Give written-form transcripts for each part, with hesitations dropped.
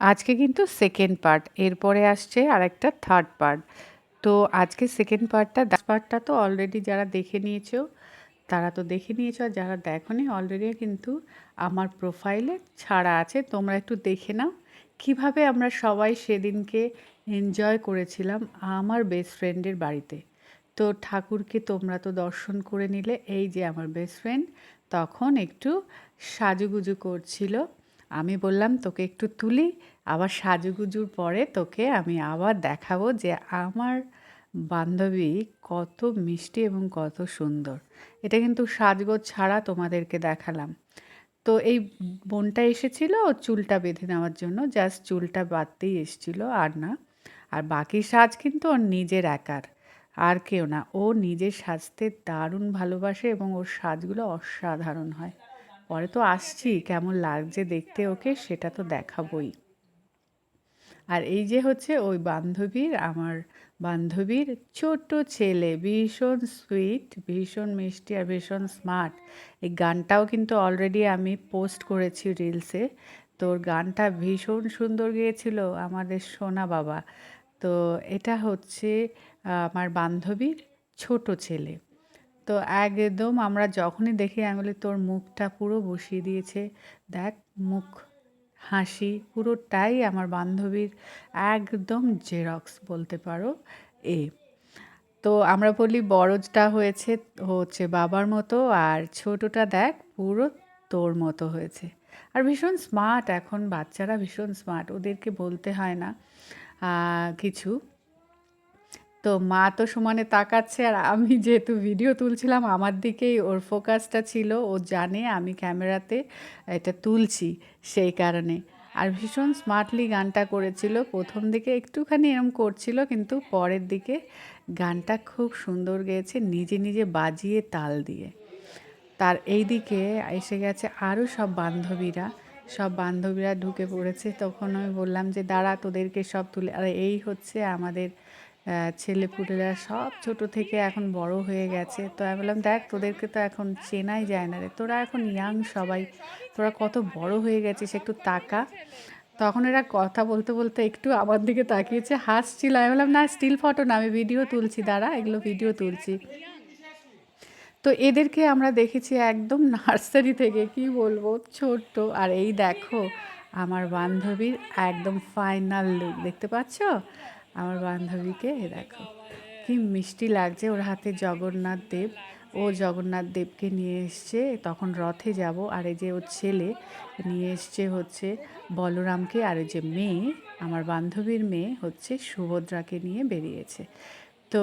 আজকে কিন্তু second part, এরপরে আসছে আরেকটা থার্ড পার্ট। তো আজকে সেকেন্ড পার্টটা তো অলরেডি যারা দেখে নিয়েছো তারা তো দেখে নিয়েছো, আর যারা দেখোনি অলরেডি কিন্তু আমার প্রোফাইলে ছাড়া আছে, তোমরা একটু দেখে নাও কিভাবে আমরা সবাই সেদিনকে এনজয় করেছিলাম আমার বেস্ট ফ্রেন্ডের বাড়িতে। তো ঠাকুরকে তোমরা তো দর্শন করে নিলে। এই যে আমার বেস্ট ফ্রেন্ড তখন একটু সাজুগুজু করছিল, আমি বললাম তোকে একটু তুলি, আবার সাজুগুজুর পরে তোকে আমি আবার দেখাবো যে আমার বান্ধবী কত মিষ্টি এবং কত সুন্দর। এটা কিন্তু সাজগোজ ছাড়া তোমাদেরকে দেখালাম। তো এই বোনটা এসেছিল ওর চুলটা বেঁধে নেওয়ার জন্য, জাস্ট চুলটা বাঁধতেই এসেছিল, আর না। আর বাকি সাজ কিন্তু ওর নিজের একার, আর কেউ না। ও নিজের সাজতে দারুণ ভালোবাসে এবং ওর সাজগুলো অসাধারণ হয়। পরে তো আসছি কেমন লাগছে দেখতে ওকে সেটা তো দেখাবই। আর এই যে হচ্ছে ওই আমার বান্ধবীর ছোট ছেলে, ভীষণ সুইট, ভীষণ মিষ্টি আর ভীষণ স্মার্ট। এই গানটাও কিন্তু অলরেডি আমি পোস্ট করেছি রিলসে। তোর গানটা ভীষণ সুন্দর গেয়েছিল আমাদের সোনা বাবা। তো এটা হচ্ছে আমার বান্ধবীর ছোট ছেলে। তো একদম আমরা যখনই দেখি আমি বলি তোর মুখটা পুরো বসিয়ে দিয়েছে, দেখ মুখ, হাসি পুরোটাই আমার বান্ধবীর একদম জেরক্স বলতে পারো। এ তো আমরা বলি বড়টা হচ্ছে বাবার মতো, আর ছোটটা দেখ পুরো তোর মতো হয়েছে। আর ভীষণ স্মার্ট, এখন বাচ্চারা ভীষণ স্মার্ট, ওদেরকে বলতে হয় না কিছু। তো মা তো সমানে তাকাচ্ছে, আর আমি যেহেতু ভিডিও তুলছিলাম আমার দিকেই ওর ফোকাসটা ছিল, ও জানে আমি ক্যামেরাতে এটা তুলছি সেই কারণে। আর ভীষণ স্মার্টলি গানটা করেছিল, প্রথম দিকে একটুখানি এরম করছিল কিন্তু পরের দিকে গানটা খুব সুন্দর গেয়েছে, নিজে নিজে বাজিয়ে তাল দিয়ে। তার এই দিকে এসে গেছে আরও সব বান্ধবীরা ঢুকে পড়েছে। তখন আমি বললাম যে দাঁড়া তোদেরকে সব তুলে, আর এই হচ্ছে আমাদের ছেলেপুলেরা সব ছোট থেকে এখন বড় হয়ে গেছে। তো আমি বললাম দেখ তোদেরকে তো এখন চেনাই যায় না রে, তোরা এখন ইয়াং সবাই, তোরা কত বড় হয়ে গেছিস একটু তাকা। তখন এরা কথা বলতে বলতে একটু আমার দিকে তাকিয়েছে, হাসছিল। আমি বললাম না স্টিল ফটো না, আমি ভিডিও তুলছি, দাঁড়া এগুলো ভিডিও তুলছি। তো এদেরকে আমরা দেখেছি একদম নার্সারি থেকে, কি বলবো, ছোট্ট। আর এই দেখো আমার বান্ধবীর একদম ফাইনাল লুক দেখতে পাচ্ছ, আমার বান্ধবীকে এ দেখো কি মিষ্টি লাগছে, ওর হাতে জগন্নাথ দেব, ও জগন্নাথ দেবকে নিয়ে এসছে, তখন রথে যাব। আর এই যে ওর ছেলে নিয়ে এসছে হচ্ছে বলরামকে, আর এই যে মেয়ে আমার বান্ধবীর মেয়ে হচ্ছে সুভদ্রাকে নিয়ে বেরিয়েছে। তো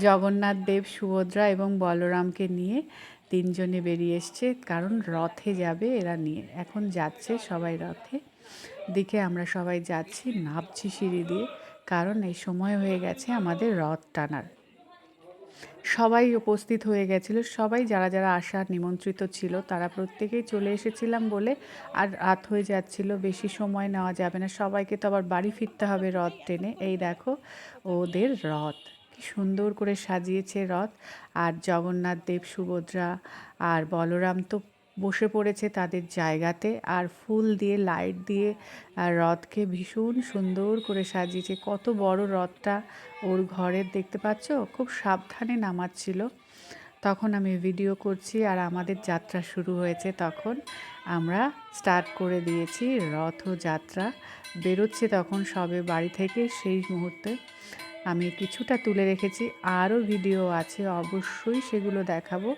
জগন্নাথ দেব, সুভদ্রা এবং বলরামকে নিয়ে তিনজনে বেরিয়ে এসছে, কারণ রথে যাবে এরা নিয়ে, এখন যাচ্ছে সবাই রথে দিকে। আমরা সবাই যাচ্ছি, নামছি সিঁড়ি দিয়ে, কারণ এই সময় হয়ে গেছে আমাদের রথ টানার। সবাই উপস্থিত হয়ে গেছিলো, সবাই যারা যারা আসার নিমন্ত্রিত ছিল তারা প্রত্যেকেই চলে এসেছিলাম বলে আর রাত হয়ে যাচ্ছিল, বেশি সময় নেওয়া যাবে না, সবাইকে তো আবার বাড়ি ফিরতে হবে রথ টেনে। এই দেখো ওদের রথ কি সুন্দর করে সাজিয়েছে রথ, আর জগন্নাথ দেব, সুভদ্রা আর বলরাম তো বসে পড়েছে তাদের জায়গাতে, আর ফুল দিয়ে লাইট দিয়ে আর রথকে ভীষণ সুন্দর করে সাজিয়েছে। কত বড় রথটা ওর ঘরের দেখতে পাচ্ছ, খুব সাবধানে নামাচ্ছিল। তখন আমি ভিডিও করছি আর আমাদের যাত্রা শুরু হয়েছে, তখন আমরা স্টার্ট করে দিয়েছি রথযাত্রা, বেরোচ্ছে তখন সবে বাড়ি থেকে। সেই মুহূর্তে আমি কিছুটা তুলে রেখেছি, আরও ভিডিও আছে অবশ্যই সেগুলো দেখাবো।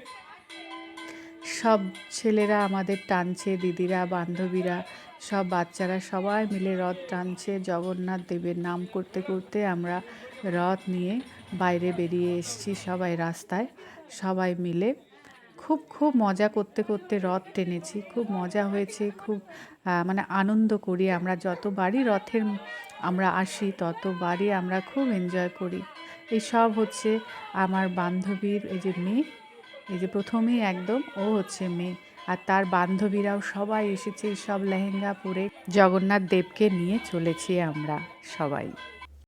সব ছেলেরা আমাদের টানছে, দিদিরা, বান্ধবীরা, সব বাচ্চারা সবাই মিলে রথ টানছে, জগন্নাথ দেবের নাম করতে করতে আমরা রথ নিয়ে বাইরে বেরিয়ে এসেছি সবাই রাস্তায়, সবাই মিলে খুব খুব মজা করতে করতে রথ টেনেছি, খুব মজা হয়েছে, খুব মানে আনন্দ করি আমরা, যতবারই রথের আমরা আসি ততবারই আমরা খুব এনজয় করি। এই সব হচ্ছে আমার বান্ধবীর এই যে মেয়ে, এই যে প্রথমেই একদম ও হচ্ছে মেয়ে, আর তার বান্ধবীরাও সবাই এসেছে, সব লেহেঙ্গা পরে জগন্নাথ দেবকে নিয়ে চলেছি আমরা সবাই।